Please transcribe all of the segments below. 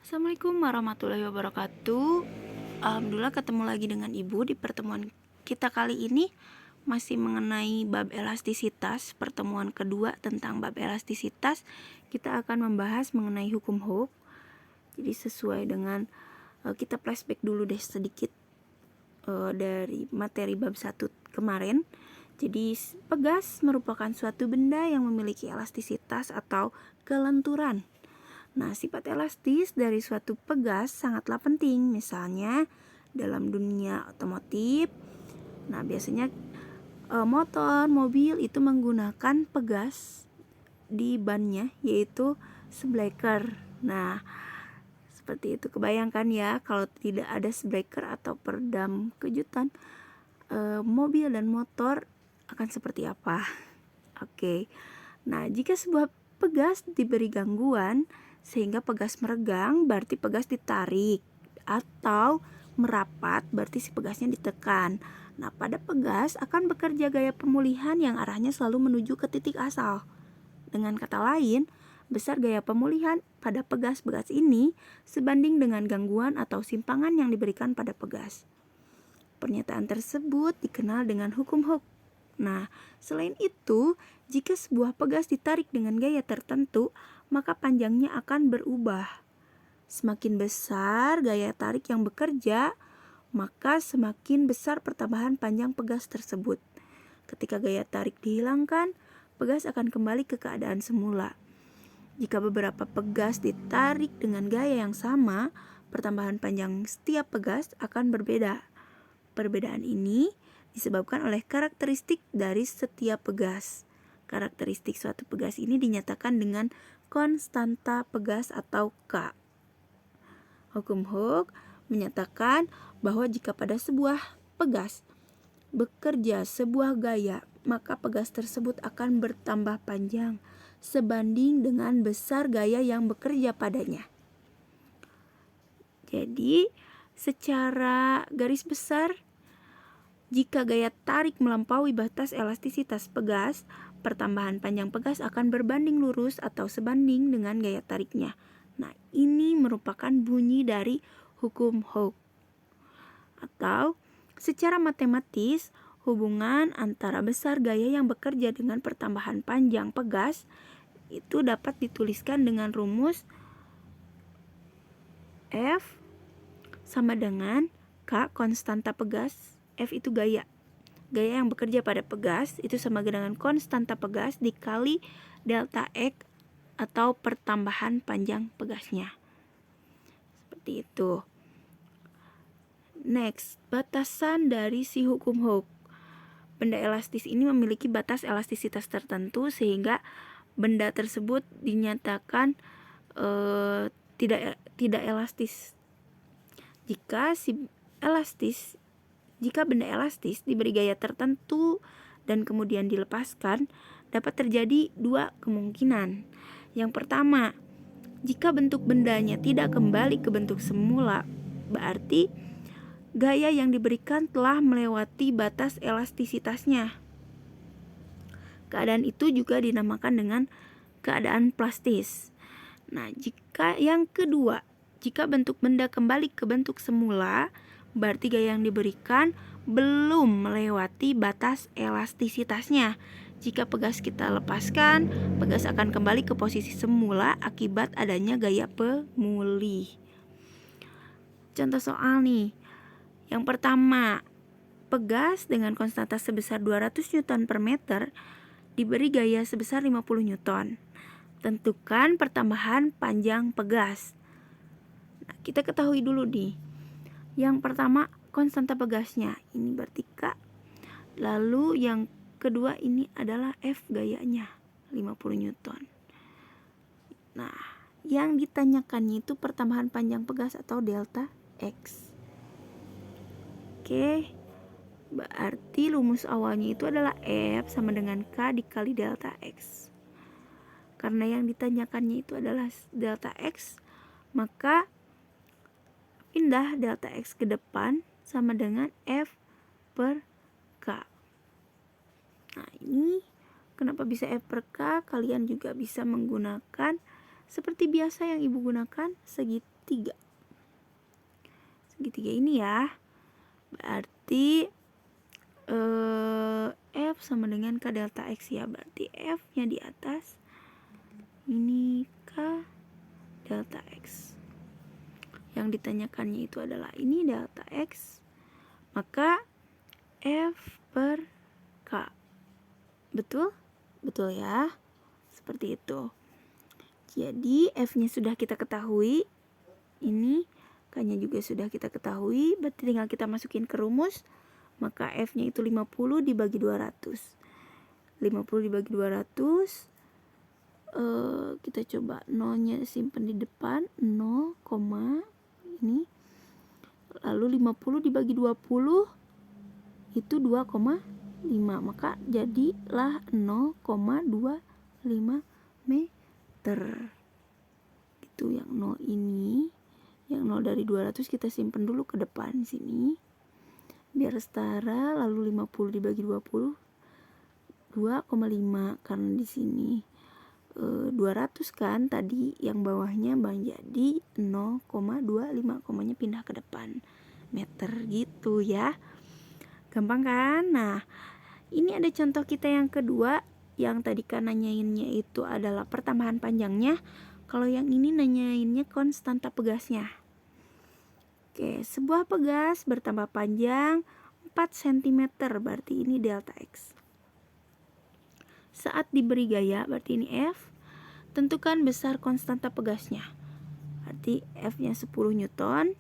Assalamualaikum warahmatullahi wabarakatuh. Alhamdulillah ketemu lagi dengan Ibu di pertemuan kita kali ini masih mengenai bab elastisitas. Pertemuan kedua tentang bab elastisitas, kita akan membahas mengenai hukum Hooke. Jadi sesuai dengan kita flashback dulu deh sedikit dari materi bab 1 kemarin. Jadi pegas merupakan suatu benda yang memiliki elastisitas atau kelenturan. Nah, sifat elastis dari suatu pegas sangatlah penting. Misalnya dalam dunia otomotif, nah biasanya motor, mobil itu menggunakan pegas di bannya, yaitu shoebreaker. Nah, seperti itu. Kebayangkan ya, kalau tidak ada shoebreaker atau peredam kejutan, mobil dan motor akan seperti apa? Oke. Nah, jika sebuah pegas diberi gangguan sehingga pegas meregang, berarti pegas ditarik, atau merapat, berarti si pegasnya ditekan. Nah, pada pegas akan bekerja gaya pemulihan yang arahnya selalu menuju ke titik asal. Dengan kata lain, besar gaya pemulihan pada pegas-pegas ini sebanding dengan gangguan atau simpangan yang diberikan pada pegas. Pernyataan tersebut dikenal dengan hukum Hooke. Nah, selain itu, jika sebuah pegas ditarik dengan gaya tertentu, maka panjangnya akan berubah. Semakin besar gaya tarik yang bekerja, maka semakin besar pertambahan panjang pegas tersebut. Ketika gaya tarik dihilangkan, pegas akan kembali ke keadaan semula. Jika beberapa pegas ditarik dengan gaya yang sama, pertambahan panjang setiap pegas akan berbeda. Perbedaan ini disebabkan oleh karakteristik dari setiap pegas. Karakteristik suatu pegas ini dinyatakan dengan konstanta pegas atau K. Hukum Hooke menyatakan bahwa jika pada sebuah pegas bekerja sebuah gaya, maka pegas tersebut akan bertambah panjang sebanding dengan besar gaya yang bekerja padanya. Jadi, secara garis besar, jika gaya tarik melampaui batas elastisitas pegas, pertambahan panjang pegas akan berbanding lurus atau sebanding dengan gaya tariknya. Nah, ini merupakan bunyi dari hukum Hooke. Atau, secara matematis, hubungan antara besar gaya yang bekerja dengan pertambahan panjang pegas itu dapat dituliskan dengan rumus F sama dengan K konstanta pegas. F itu gaya. Gaya yang bekerja pada pegas itu sama dengan konstanta pegas dikali delta X atau pertambahan panjang pegasnya. Seperti itu. Next, batasan dari si hukum Hooke. Benda elastis ini memiliki batas elastisitas tertentu sehingga benda tersebut dinyatakan tidak elastis. Jika benda elastis diberi gaya tertentu dan kemudian dilepaskan, dapat terjadi dua kemungkinan. Yang pertama, jika bentuk bendanya tidak kembali ke bentuk semula, berarti gaya yang diberikan telah melewati batas elastisitasnya. Keadaan itu juga dinamakan dengan keadaan plastis. Nah, yang kedua, jika bentuk benda kembali ke bentuk semula, berarti gaya yang diberikan belum melewati batas elastisitasnya. Jika pegas kita lepaskan, pegas akan kembali ke posisi semula akibat adanya gaya pemulih. Contoh soal nih. Yang pertama, pegas dengan konstanta sebesar 200 Newton per meter diberi gaya sebesar 50 Newton. Tentukan pertambahan panjang pegas. Nah, kita ketahui dulu nih. Yang pertama, konstanta pegasnya. Ini berarti K. Lalu yang kedua ini adalah F gayanya, 50 Newton. Nah, yang ditanyakannya itu pertambahan panjang pegas atau delta X. Oke. Berarti rumus awalnya itu adalah F sama dengan K dikali delta X. Karena yang ditanyakannya itu adalah delta X, maka pindah delta X ke depan sama dengan F per K. Nah, ini kenapa bisa F per K? Kalian juga bisa menggunakan Seperti biasa yang ibu gunakan segitiga. Segitiga ini ya. Berarti F sama dengan K delta X ya. Berarti F nya di atas, ini K delta X. Yang ditanyakannya itu adalah ini delta X, maka F per K. Betul? Betul ya. Seperti itu. Jadi F-nya sudah kita ketahui. Ini K-nya juga sudah kita ketahui. Berarti tinggal kita masukin ke rumus. Maka F-nya itu 50 dibagi 200. 50 dibagi 200. Kita coba 0-nya simpan di depan. 0, ini. Lalu 50 dibagi 20 itu 2,5. Maka jadilah 0,25 meter. Itu yang 0 ini. Yang 0 dari 200 kita simpan dulu ke depan sini. Biar setara, lalu 50 dibagi 20 2,5, karena di sini 200 kan tadi, yang bawahnya jadi 0,25, komanya pindah ke depan, meter gitu ya. Gampang kan? Nah, ini ada contoh kita yang kedua. Yang tadi kan nanyainnya itu adalah pertambahan panjangnya. Kalau yang ini nanyainnya konstanta pegasnya. Oke, sebuah pegas bertambah panjang 4 cm, berarti ini delta X. Saat diberi gaya, berarti ini F. Tentukan besar konstanta pegasnya. Berarti F-nya 10 Newton.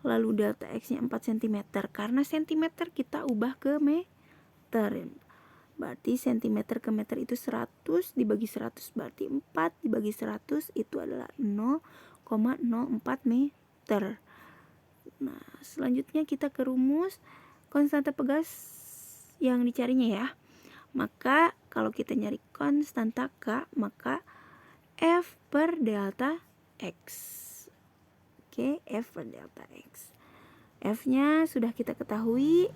Lalu delta X-nya 4 cm. Karena cm kita ubah ke meter. Berarti cm ke meter itu 100 dibagi 100. Berarti 4 dibagi 100 itu adalah 0,04 meter. Nah, selanjutnya kita ke rumus konstanta pegas yang dicarinya ya. Maka kalau kita nyari konstanta K, maka F per delta X. Oke, F per delta X. F-nya sudah kita ketahui,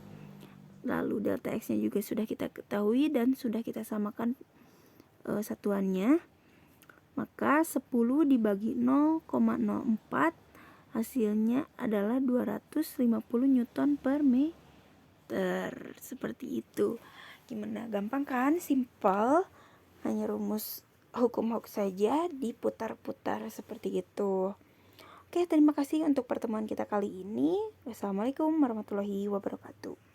lalu delta X-nya juga sudah kita ketahui dan sudah kita samakan satuannya. Maka 10 dibagi 0,04, hasilnya adalah 250 Newton per meter. Seperti itu. Gimana? Gampang kan? Simple. Hanya rumus hukum Hooke saja diputar-putar seperti itu. Oke, terima kasih untuk pertemuan kita kali ini. Wassalamualaikum warahmatullahi wabarakatuh.